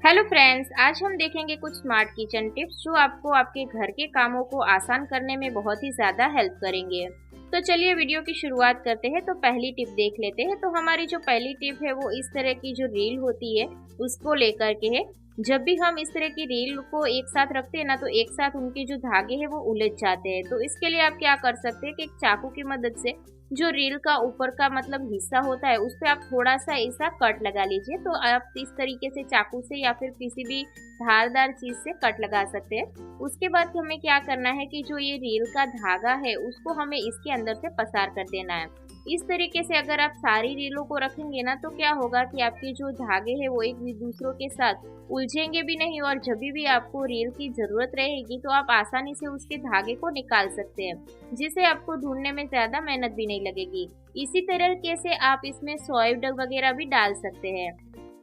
Hello friends, आज हम देखेंगे कुछ स्मार्ट किचन टिप्स जो आपको आपके घर के कामों को आसान करने में बहुत ही ज़्यादा हेल्प करेंगे। तो चलिए वीडियो की शुरुआत करते हैं। तो पहली टिप देख लेते हैं। तो हमारी जो पहली टिप है वो इस तरह की जो रील होती है उसको लेकर के है। जब भी हम इस तरह की रील को एक साथ रखते हैं ना, तो एक साथ उनके जो धागे हैं वो उलझ जाते हैं। तो इसके लिए आप क्या कर सकते हैं कि एक चाकू की मदद से जो रील का ऊपर का मतलब हिस्सा होता है उस पे आप थोड़ा सा ऐसा कट लगा लीजिए। तो आप इस तरीके से चाकू से या फिर किसी भी धारदार चीज से कट लगा सकते हैं। उसके बाद हमें क्या करना है कि जो ये रील का धागा है उसको हमें इसके अंदर से पसार कर देना है। इस तरीके से अगर आप सारी रीलों को रखेंगे ना, तो क्या होगा कि आपके जो धागे हैं वो एक दूसरों के साथ उलझेंगे भी नहीं, और जब भी आपको रील की जरूरत रहेगी तो आप आसानी से उसके धागे को निकाल सकते हैं, जिससे आपको ढूंढने में ज्यादा मेहनत भी नहीं लगेगी। इसी तरीके से आप इसमें सॉइल वगैरह भी डाल सकते हैं।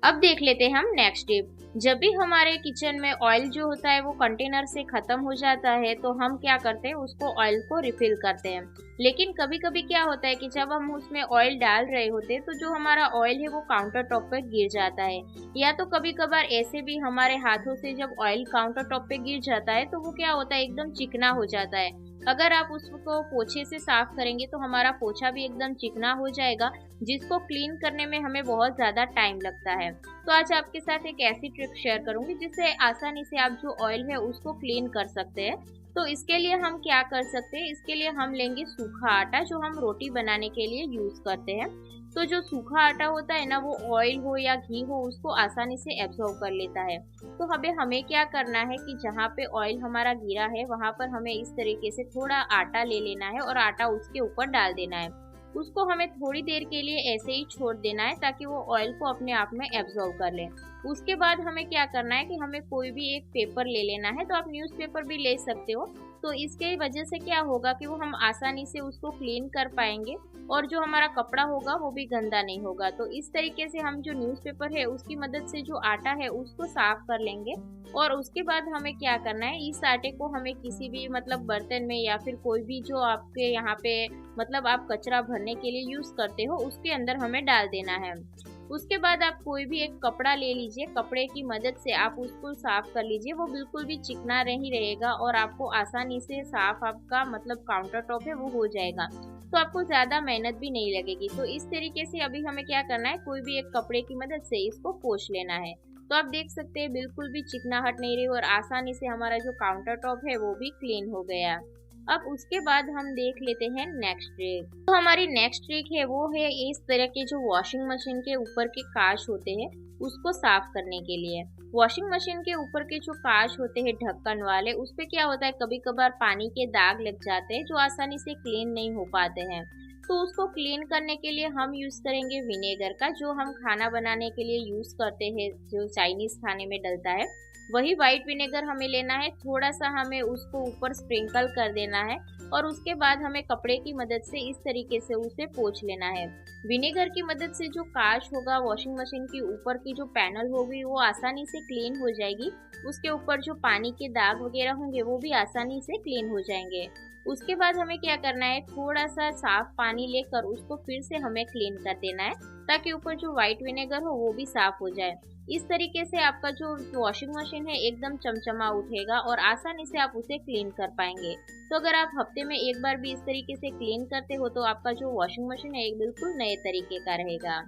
अब देख लेते हैं हम नेक्स्ट टिप। जब भी हमारे किचन में ऑयल जो होता है वो कंटेनर से खत्म हो जाता है, तो हम क्या करते हैं, उसको ऑयल को रिफिल करते हैं। लेकिन कभी कभी क्या होता है कि जब हम उसमें ऑयल डाल रहे होते हैं तो जो हमारा ऑयल है वो काउंटर टॉप पर गिर जाता है, या तो कभी कभार ऐसे भी हमारे हाथों से जब ऑयल काउंटर टॉप पे गिर जाता है तो वो क्या होता है, एकदम चिकना हो जाता है। अगर आप उसको पोछे से साफ करेंगे तो हमारा पोछा भी एकदम चिकना हो जाएगा, जिसको क्लीन करने में हमें बहुत ज़्यादा टाइम लगता है। तो आज आपके साथ एक ऐसी ट्रिक शेयर करूंगी जिससे आसानी से आप जो ऑयल है उसको क्लीन कर सकते हैं। तो इसके लिए हम क्या कर सकते हैं, इसके लिए हम लेंगे सूखा आटा जो हम रोटी बनाने के लिए यूज करते हैं। तो जो सूखा आटा होता है ना, वो ऑयल हो या घी हो उसको आसानी से एब्जॉर्ब कर लेता है। तो हमें क्या करना है कि जहाँ पे ऑयल हमारा गिरा है वहां पर हमें इस तरीके से थोड़ा आटा ले लेना है और आटा उसके ऊपर डाल देना है। उसको हमें थोड़ी देर के लिए ऐसे ही छोड़ देना है ताकि वो ऑयल को अपने आप में एब्जॉर्ब कर ले। उसके बाद हमें क्या करना है कि हमें कोई भी एक पेपर ले लेना है। तो आप न्यूज़पेपर भी ले सकते हो। तो इसके वजह से क्या होगा कि वो हम आसानी से उसको क्लीन कर पाएंगे, और जो हमारा कपड़ा होगा वो भी गंदा नहीं होगा। तो इस तरीके से हम जो न्यूज़पेपर है उसकी मदद से जो आटा है उसको साफ कर लेंगे। और उसके बाद हमें क्या करना है, इस आटे को हमें किसी भी मतलब बर्तन में या फिर कोई भी जो आपके यहाँ पे मतलब आप कचरा भरने के लिए यूज करते हो उसके अंदर हमें डाल देना है। उसके बाद आप कोई भी एक कपड़ा ले लीजिए, कपड़े की मदद से आप उसको साफ कर लीजिए। वो बिल्कुल भी चिकना नहीं रहेगा और आपको आसानी से साफ आपका मतलब काउंटर टॉप है वो हो जाएगा। तो आपको ज्यादा मेहनत भी नहीं लगेगी। तो इस तरीके से अभी हमें क्या करना है, कोई भी एक कपड़े की मदद से इसको पोंछ लेना है। तो आप देख सकते हैं बिल्कुल भी चिकनाहट नहीं रही और आसानी से हमारा जो काउंटर टॉप है वो भी क्लीन हो गया। अब उसके बाद हम देख लेते हैं नेक्स्ट ट्रिक। तो हमारी नेक्स्ट ट्रिक है वो है इस तरह के जो वॉशिंग मशीन के ऊपर के कांच होते हैं उसको साफ करने के लिए। वॉशिंग मशीन के ऊपर के जो कांच होते हैं ढक्कन वाले, उस पे क्या होता है, कभी कभार पानी के दाग लग जाते हैं जो आसानी से क्लीन नहीं हो पाते हैं। तो उसको क्लीन करने के लिए हम यूज करेंगे विनेगर का, जो हम खाना बनाने के लिए यूज करते हैं, जो चाइनीज खाने में डलता है वही व्हाइट विनेगर हमें लेना है। थोड़ा सा हमें उसको ऊपर स्प्रिंकल कर देना है और उसके बाद हमें कपड़े की मदद से इस तरीके से उसे पोंछ लेना है। विनेगर की मदद से जो कांच होगा वॉशिंग मशीन की ऊपर की जो पैनल होगी वो आसानी से क्लीन हो जाएगी। उसके ऊपर जो पानी के दाग वगैरह होंगे वो भी आसानी से क्लीन हो जाएंगे। उसके बाद हमें क्या करना है, थोड़ा सा साफ पानी लेकर उसको फिर से हमें क्लीन कर देना है ताकि ऊपर जो व्हाइट विनेगर हो वो भी साफ हो जाए। इस तरीके से आपका जो वॉशिंग मशीन है एकदम चमचमा उठेगा और आसानी से आप उसे क्लीन कर पाएंगे। तो अगर आप हफ्ते में एक बार भी इस तरीके से क्लीन करते हो तो आपका जो वॉशिंग मशीन है एक बिल्कुल नए तरीके का रहेगा।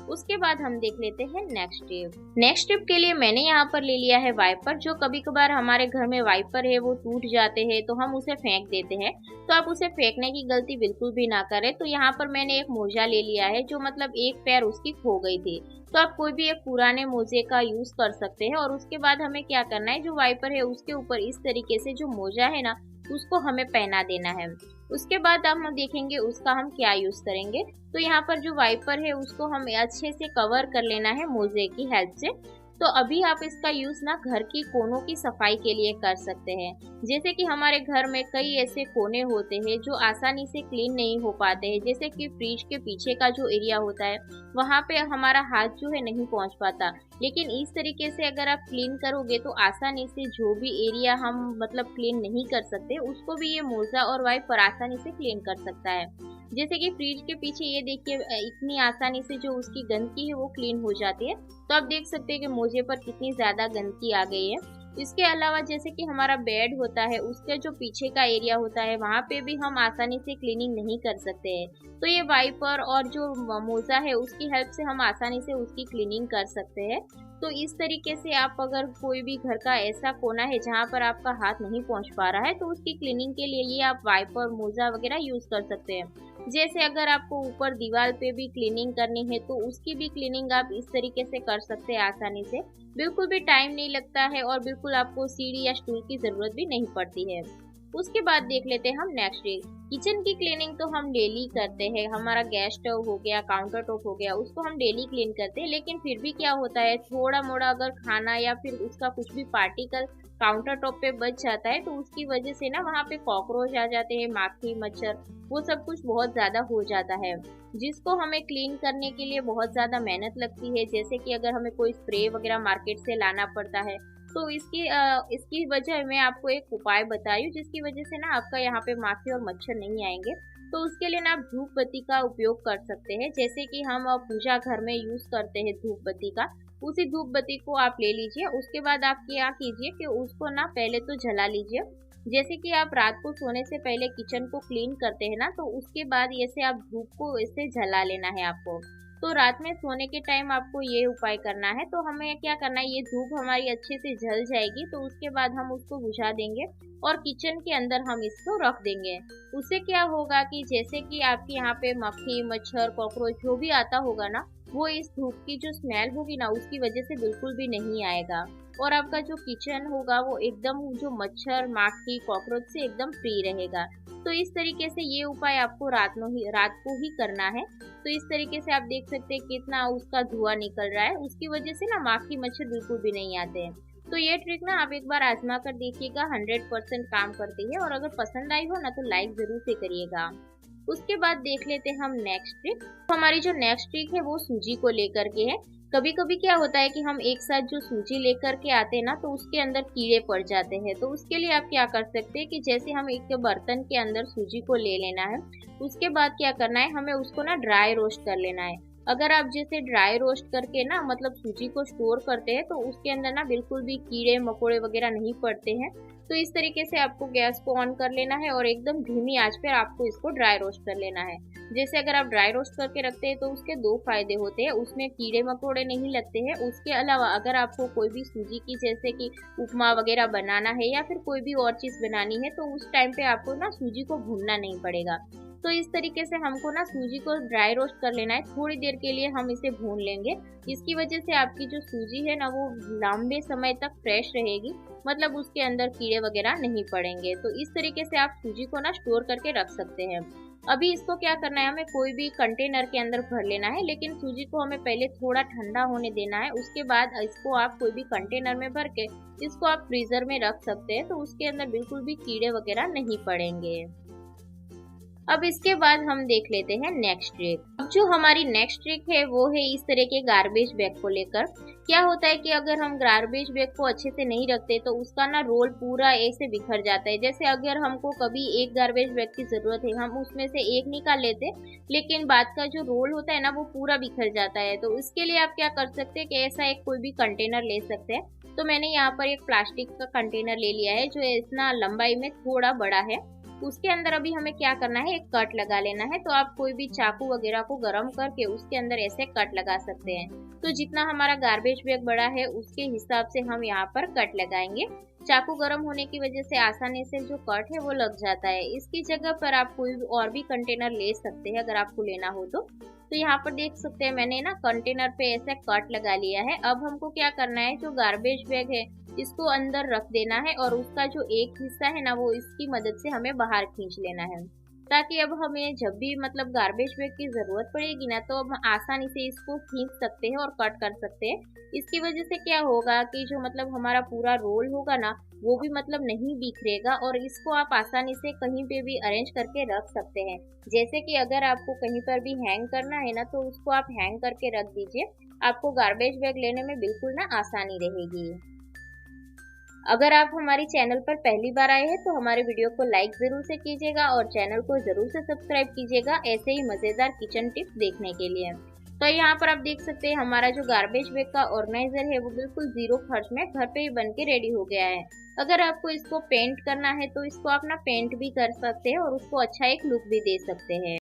उसके बाद हम देख लेते हैं नेक्स्ट टिप। नेक्स्ट टिप के लिए मैंने यहाँ पर ले लिया है वाइपर। जो कभी कभार हमारे घर में वाइपर है वो टूट जाते हैं तो हम उसे फेंक देते हैं। तो आप उसे फेंकने की गलती बिल्कुल भी ना करें। तो यहाँ पर मैंने एक मोजा ले लिया है जो मतलब एक पैर उसकी खो गई थी। तो आप कोई भी एक पुराने मोजे का यूज कर सकते हैं। और उसके बाद हमें क्या करना है, जो वाइपर है उसके ऊपर इस तरीके से जो मोजा है ना उसको हमें पहना देना है। उसके बाद हम देखेंगे उसका हम क्या यूज करेंगे। तो यहाँ पर जो वाइपर है उसको हम अच्छे से कवर कर लेना है मोजे की हेल्प से। तो अभी आप इसका यूज ना घर की कोनों की सफाई के लिए कर सकते हैं। जैसे कि हमारे घर में कई ऐसे कोने होते हैं जो आसानी से क्लीन नहीं हो पाते हैं, जैसे कि फ्रिज के पीछे का जो एरिया होता है वहां पे हमारा हाथ जो है नहीं पहुंच पाता। लेकिन इस तरीके से अगर आप क्लीन करोगे तो आसानी से जो भी एरिया हम मतलब क्लीन नहीं कर सकते उसको भी ये मोजा और वाइपर आसानी से क्लीन कर सकता है। जैसे कि फ्रिज के पीछे ये देखिए इतनी आसानी से जो उसकी गंदगी है वो क्लीन हो जाती है। तो आप देख सकते हैं कि मोजे पर कितनी ज़्यादा गंदगी आ गई है। इसके अलावा जैसे कि हमारा बेड होता है उसका जो पीछे का एरिया होता है वहाँ पे भी हम आसानी से क्लीनिंग नहीं कर सकते हैं। तो ये वाइपर और जो मोजा है उसकी हेल्प से हम आसानी से उसकी क्लीनिंग कर सकते हैं। तो इस तरीके से आप अगर कोई भी घर का ऐसा कोना है जहाँ पर आपका हाथ नहीं पहुँच पा रहा है तो उसकी क्लीनिंग के लिए ये आप वाइपर मोजा वगैरह यूज़ कर सकते हैं। जैसे अगर आपको ऊपर दीवार पे भी क्लीनिंग करनी है तो उसकी भी क्लीनिंग आप इस तरीके से कर सकते हैं आसानी से। बिल्कुल भी टाइम नहीं लगता है और बिल्कुल आपको सीढ़ी या स्टूल की ज़रूरत भी नहीं पड़ती है। उसके बाद देख लेते हैं हम नेक्स्ट डे। किचन की क्लीनिंग तो हम डेली करते हैं। हमारा गैस स्टोव हो गया, काउंटर टॉप हो गया, उसको हम डेली क्लीन करते हैं। लेकिन फिर भी क्या होता है, थोड़ा मोड़ा अगर खाना या फिर उसका कुछ भी पार्टिकल काउंटर टॉप पे बच जाता है तो उसकी वजह से ना वहाँ पे कॉकरोच आ जाते हैं, माखी मच्छर, वो सब कुछ बहुत ज़्यादा हो जाता है, जिसको हमें क्लीन करने के लिए बहुत ज़्यादा मेहनत लगती है। जैसे कि अगर हमें कोई स्प्रे वगैरह मार्केट से लाना पड़ता है तो इसकी वजह मैं आपको एक उपाय बताई हूँ जिसकी वजह से ना आपका यहाँ पे माखी और मच्छर नहीं आएंगे। तो उसके लिए ना आप धूप बत्ती का उपयोग कर सकते हैं। जैसे कि हम पूजा घर में यूज करते हैं धूप बत्ती का, उसी धूप बत्ती को आप ले लीजिए। उसके बाद आप क्या कीजिए कि उसको ना पहले तो जला लीजिए। जैसे कि आप रात को सोने से पहले किचन को क्लीन करते हैं ना, तो उसके बाद ऐसे आप धूप को ऐसे जला लेना है आपको। तो रात में सोने के टाइम आपको ये उपाय करना है। तो हमें क्या करना है, ये धूप हमारी अच्छे से जल जाएगी तो उसके बाद हम उसको बुझा देंगे और किचन के अंदर हम इसको रख देंगे। उससे क्या होगा कि जैसे कि आपके यहाँ पे मक्खी मच्छर कॉकरोच जो भी आता होगा ना, वो इस धूप की जो स्मेल होगी ना उसकी वजह से बिल्कुल भी नहीं आएगा और आपका जो किचन होगा वो एकदम जो मच्छर माखी कॉकरोच से एकदम फ्री रहेगा। तो इस तरीके से ये उपाय आपको रात को ही करना है। तो इस तरीके से आप देख सकते हैं कितना उसका धुआं निकल रहा है, उसकी वजह से ना माखी मच्छर बिल्कुल भी नहीं आते हैं। तो ये ट्रिक ना आप एक बार आजमा कर देखिएगा, 100% काम करती है। और अगर पसंद आई हो ना तो लाइक जरूर से करिएगा। उसके बाद देख लेते हैं हम नेक्स्ट ट्रिक। तो हमारी जो नेक्स्ट ट्रिक है वो सूजी को लेकर के है। कभी कभी क्या होता है कि हम एक साथ जो सूजी लेकर के आते हैं ना तो उसके अंदर कीड़े पड़ जाते हैं। तो उसके लिए आप क्या कर सकते हैं कि जैसे हम एक बर्तन के अंदर सूजी को ले लेना है, उसके बाद क्या करना है, हमें उसको ना ड्राई रोस्ट कर लेना है। अगर आप जैसे ड्राई रोस्ट करके ना मतलब सूजी को स्टोर करते हैं तो उसके अंदर ना बिल्कुल भी कीड़े मकोड़े वगैरह नहीं पड़ते हैं। तो इस तरीके से आपको गैस को ऑन कर लेना है और एकदम धीमी आंच पर आपको इसको ड्राई रोस्ट कर लेना है। जैसे अगर आप ड्राई रोस्ट करके रखते हैं तो उसके दो फायदे होते हैं, उसमें कीड़े मकोड़े नहीं लगते हैं। उसके अलावा अगर आपको कोई भी सूजी की जैसे कि उपमा वगैरह बनाना है या फिर कोई भी और चीज़ बनानी है तो उस टाइम पे आपको ना सूजी को भूनना नहीं पड़ेगा। तो इस तरीके से हमको ना सूजी को ड्राई रोस्ट कर लेना है, थोड़ी देर के लिए हम इसे भून लेंगे। इसकी वजह से आपकी जो सूजी है ना वो लंबे समय तक फ्रेश रहेगी, मतलब उसके अंदर कीड़े वगैरह नहीं पड़ेंगे। तो इस तरीके से आप सूजी को ना स्टोर करके रख सकते हैं। अभी इसको क्या करना है, हमें कोई भी कंटेनर के अंदर भर लेना है, लेकिन सूजी को हमें पहले थोड़ा ठंडा होने देना है। उसके बाद इसको आप कोई भी कंटेनर में भर के इसको आप फ्रीजर में रख सकते हैं, तो उसके अंदर बिल्कुल भी कीड़े वगैरह नहीं पड़ेंगे। अब इसके बाद हम देख लेते हैं नेक्स्ट ट्रिक। अब जो हमारी नेक्स्ट ट्रिक है वो है इस तरह के गार्बेज बैग को लेकर। क्या होता है कि अगर हम गार्बेज बैग को अच्छे से नहीं रखते तो उसका ना रोल पूरा ऐसे बिखर जाता है। जैसे अगर हमको कभी एक गार्बेज बैग की जरूरत है, हम उसमें से एक निकाल लेते, लेकिन बाद का जो रोल होता है ना वो पूरा बिखर जाता है। तो इसके लिए आप क्या कर सकते हैं कि ऐसा एक कोई भी कंटेनर ले सकते हैं। तो मैंने यहाँ पर एक प्लास्टिक का कंटेनर ले लिया है जो इतना लंबाई में थोड़ा बड़ा है। उसके अंदर अभी हमें क्या करना है, एक कट लगा लेना है। तो आप कोई भी चाकू वगैरह को गर्म करके उसके अंदर ऐसे कट लगा सकते हैं। तो जितना हमारा गार्बेज बैग बड़ा है उसके हिसाब से हम यहाँ पर कट लगाएंगे। चाकू गर्म होने की वजह से आसानी से जो कट है वो लग जाता है। इसकी जगह पर आप कोई और भी कंटेनर ले सकते हैं अगर आपको लेना हो तो। यहाँ पर देख सकते हैं मैंने ना कंटेनर पे ऐसे कट लगा लिया है। अब हमको क्या करना है, जो गार्बेज बैग है इसको अंदर रख देना है और उसका जो एक हिस्सा है ना वो इसकी मदद से हमें बाहर खींच लेना है, ताकि अब हमें जब भी मतलब गार्बेज बैग की जरूरत पड़ेगी ना तो हम आसानी से इसको खींच सकते हैं और कट कर सकते हैं। इसकी वजह से क्या होगा कि जो मतलब हमारा पूरा रोल होगा ना वो भी मतलब नहीं बिखरेगा और इसको आप आसानी से कहीं पे भी अरेंज करके रख सकते हैं। जैसे कि अगर आपको कहीं पर भी हैंग करना है ना तो उसको आप हैंग करके रख दीजिए, आपको गार्बेज बैग लेने में बिल्कुल ना आसानी रहेगी। अगर आप हमारी चैनल पर पहली बार आए हैं तो हमारे वीडियो को लाइक ज़रूर से कीजिएगा और चैनल को ज़रूर से सब्सक्राइब कीजिएगा ऐसे ही मज़ेदार किचन टिप्स देखने के लिए। तो यहाँ पर आप देख सकते हैं हमारा जो गार्बेज बैग का ऑर्गेनाइजर है वो बिल्कुल ज़ीरो खर्च में घर पे ही बन के रेडी हो गया है। अगर आपको इसको पेंट करना है तो इसको आप ना पेंट भी कर सकते हैं और उसको अच्छा एक लुक भी दे सकते हैं।